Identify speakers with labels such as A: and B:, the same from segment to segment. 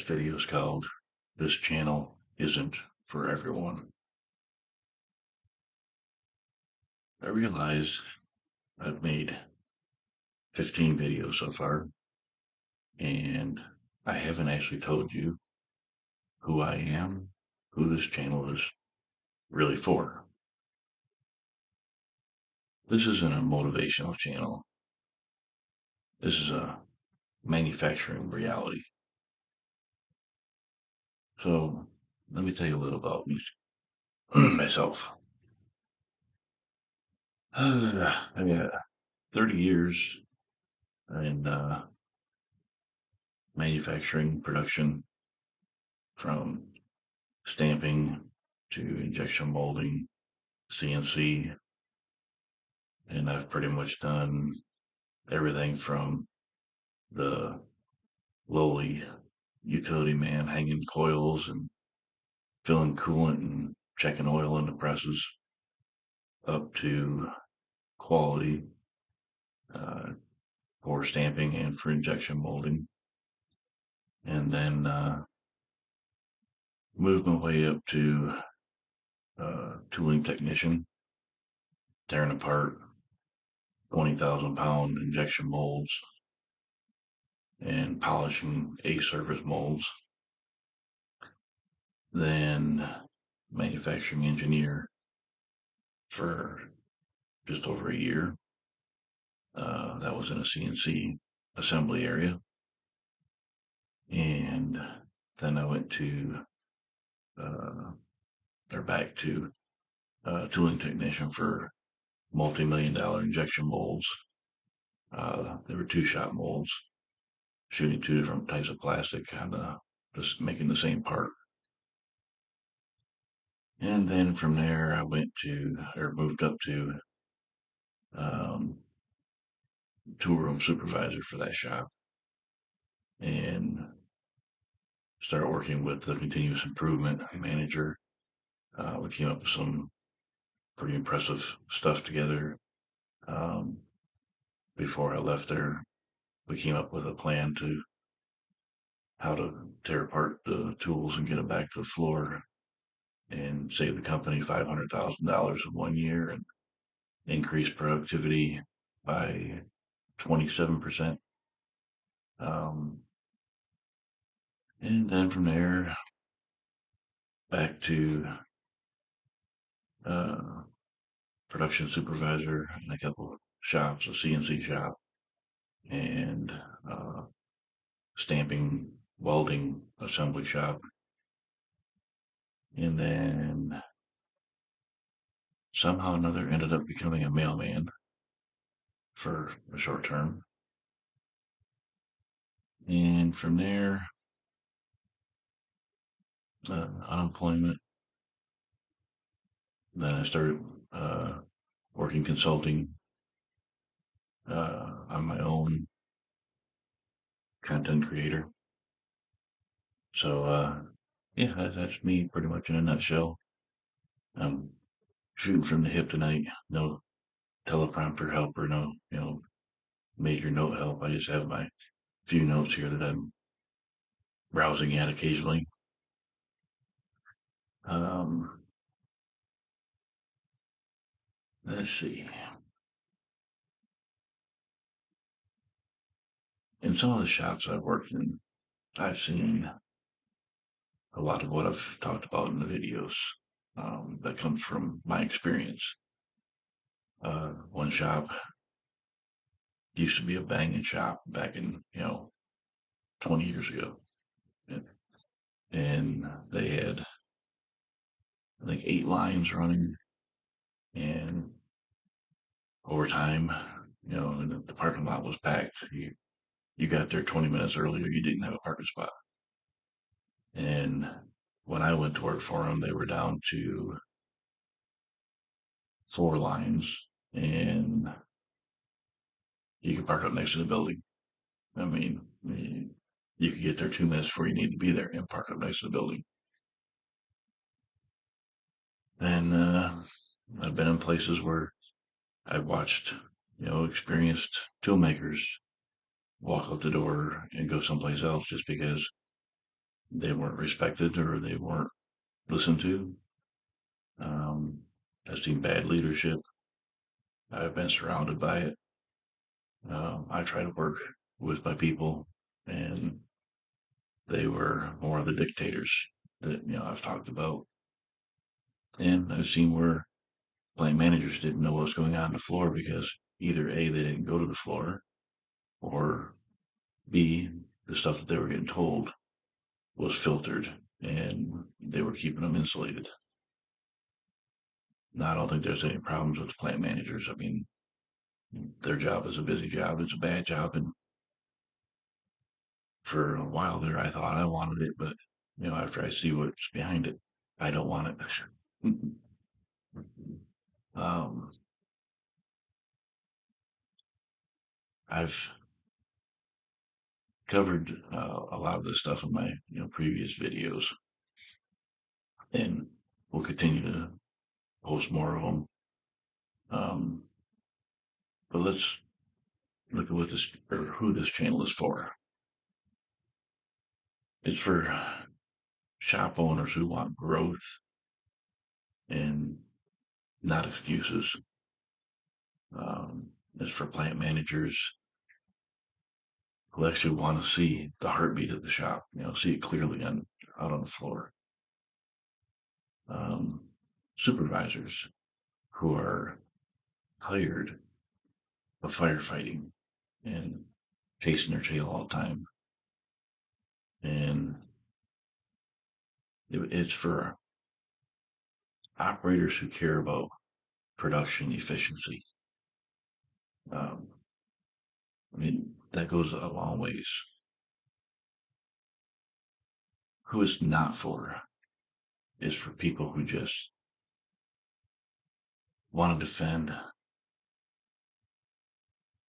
A: This video is called This Channel Isn't for Everyone. I realize I've made 15 videos so far, and I haven't actually told you who I am, who this channel is really for. This isn't a motivational channel. This is a manufacturing reality. So let me tell you a little about me, myself. I got 30 years in manufacturing production, from stamping to injection molding, CNC, and I've pretty much done everything from the lowly utility man hanging coils and filling coolant and checking oil in the presses up to quality uh, for stamping and for injection molding. And then moved my way up to tooling technician, tearing apart 20,000-pound injection molds and polishing A-surface molds. Then manufacturing engineer for just over a year. That was in a CNC assembly area. And then I went to, or back to, tooling technician for multi-million dollar injection molds. There were two shot molds, shooting two different types of plastic and just making the same part. And then from there, I went to, or moved up to, um, tool room supervisor for that shop, and started working with the continuous improvement manager. We came up with some pretty impressive stuff together. Um, Before I left there, we came up with a plan to how to tear apart the tools and get them back to the floor and save the company $500,000 in 1 year and increase productivity by 27%. And then from there, back to uh, production supervisor in a couple of shops, a CNC shop, and stamping, welding, assembly shop. And then somehow or another ended up becoming a mailman for a short term. And from there, unemployment. Then I started working consulting on my own, content creator. So yeah, that's me pretty much in a nutshell. I'm shooting from the hip tonight. No teleprompter help or no, major note help. I just have my few notes here that I'm browsing at occasionally. Um, let's see. In some of the shops I've worked in, I've seen a lot of what I've talked about in the videos. That comes from my experience. One shop used to be a banging shop back in, 20 years ago. And they had, I think, 8 lines running. And over time, the parking lot was packed. You got there 20 minutes earlier, you didn't have a parking spot. And when I went to work for them, they were down to 4 lines, and you could park up next to the building. I mean, you could get there 2 minutes before you need to be there and park up next to the building. And I've been in places where I've watched, experienced tool makers walk out the door and go someplace else just because they weren't respected or they weren't listened to. Um, I've seen bad leadership. I've been surrounded by it. I try to work with my people, and they were more of the dictators that I've talked about. And I've seen where plant managers didn't know what was going on the floor because either A, they didn't go to the floor, or B, the stuff that they were getting told was filtered and they were keeping them insulated. Now, I don't think there's any problems with plant managers. I mean, their job is a busy job. It's a bad job. And for a while there, I thought I wanted it, but after I see what's behind it, I don't want it. um, I've covered a lot of this stuff in my previous videos, and we'll continue to post more of them. Um, but let's look at what this or who this channel is for. It's for shop owners who want growth and not excuses. It's for plant managers who actually want to see the heartbeat of the shop, see it clearly out on the floor. Um, Supervisors who are tired of firefighting and chasing their tail all the time. And it's for operators who care about production efficiency. Um, I mean, that goes a long ways. Who it's not for is for people who just want to defend.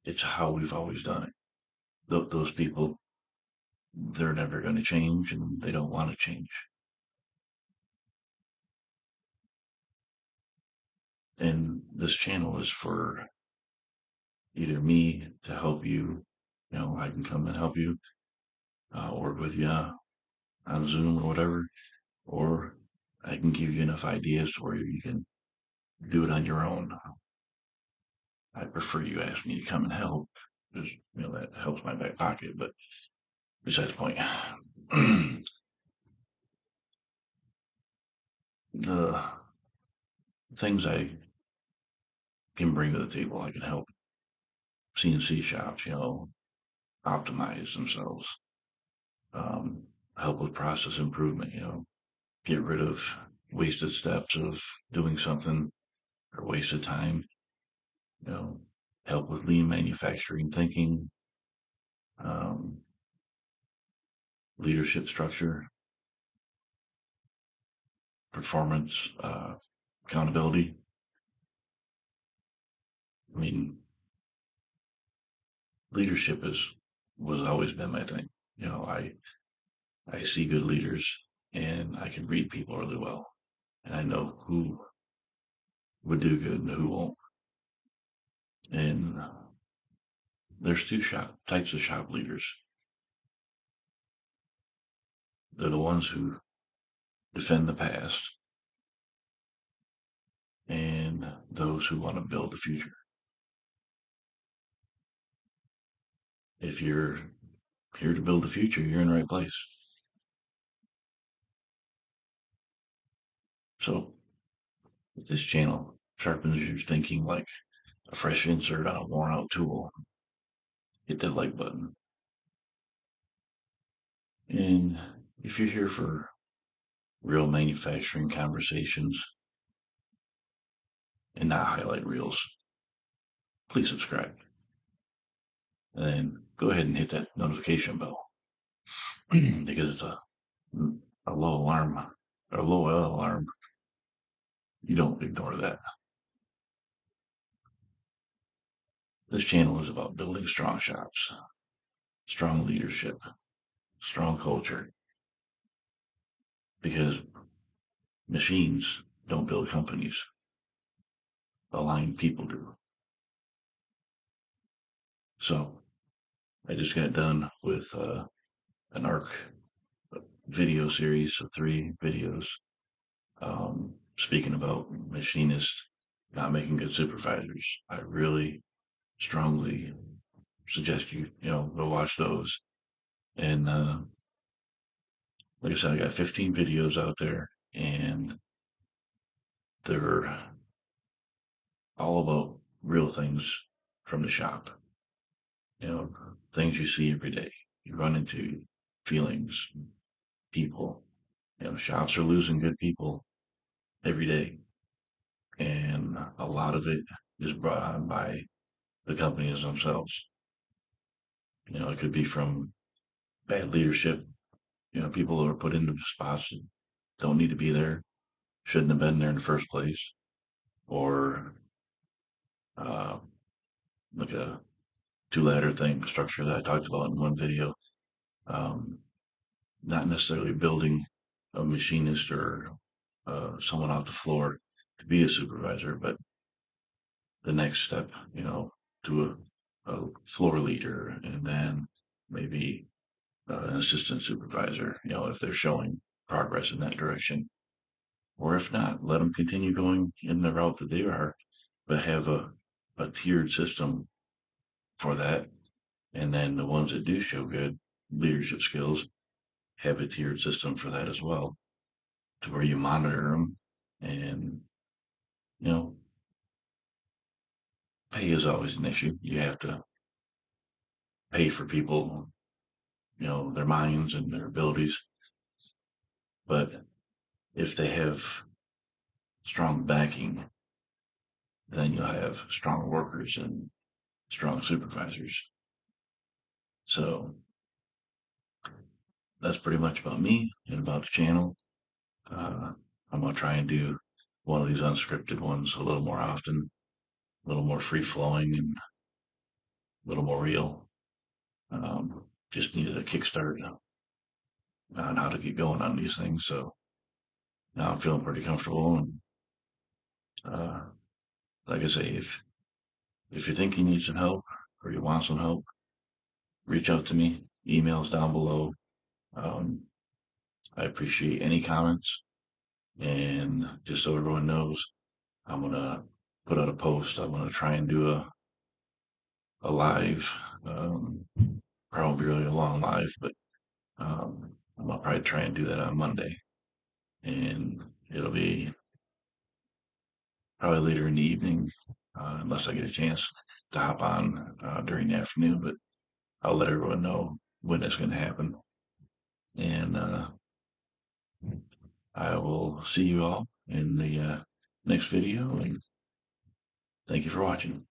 A: It's how we've always done it. Those people, they're never going to change and they don't want to change. And this channel is for either me to help you, I can come and help you, work with you on Zoom or whatever, or I can give you enough ideas where you can do it on your own. I prefer you ask me to come and help because that helps my back pocket. But besides the point, the things I can bring to the table, I can help CNC shops, optimize themselves, um, help with process improvement, get rid of wasted steps of doing something or wasted time, you know, help with lean manufacturing thinking, um, leadership structure, performance, accountability. I mean, leadership was always been my thing. I see good leaders and I can read people really well, and I know who would do good and who won't. And there's two types of shop leaders. They're the ones who defend the past and those who want to build the future. If you're here to build the future, you're in the right place. So if this channel sharpens your thinking like a fresh insert on a worn out tool, hit that like button. And if you're here for real manufacturing conversations and not highlight reels, please subscribe. And then go ahead and hit that notification bell because it's a low alarm or low alarm. You don't ignore that. This channel is about building strong shops, strong leadership, strong culture, because machines don't build companies. Aligned people do. So I just got done with an arc video series of 3 videos, speaking about machinists not making good supervisors. I really strongly suggest you go watch those. And like I said, I got 15 videos out there, and they're all about real things from the shop. Things you see every day. You run into feelings, people. Shops are losing good people every day, and a lot of it is brought on by the companies themselves. It could be from bad leadership. People who are put into spots that don't need to be there, shouldn't have been there in the first place, or uh, like a two-ladder thing structure that I talked about in one video. Um, Not necessarily building a machinist or someone off the floor to be a supervisor, but the next step, to a floor leader, and then maybe an assistant supervisor, if they're showing progress in that direction. Or if not, let them continue going in the route that they are, but have a tiered system for that. And then the ones that do show good leadership skills have a tiered system for that as well, to where you monitor them. And, you know, pay is always an issue. You have to pay for people, their minds and their abilities. But if they have strong backing, then you'll have strong workers and strong supervisors. So that's pretty much about me and about the channel. Uh, I'm gonna try and do one of these unscripted ones a little more often, a little more free flowing and a little more real. Just needed a kickstart on how to get going on these things. So now I'm feeling pretty comfortable. And uh, like I say, if you think you need some help or you want some help, reach out to me. Emails down below. Um, I appreciate any comments. And just so everyone knows, I'm gonna put out a post. I'm gonna try and do a live, um, probably really a long live, but I'm gonna probably try and do that on Monday, and it'll be probably later in the evening, unless I get a chance to hop on during the afternoon. But I'll let everyone know when it's going to happen, and I will see you all in the next video. And thank you for watching.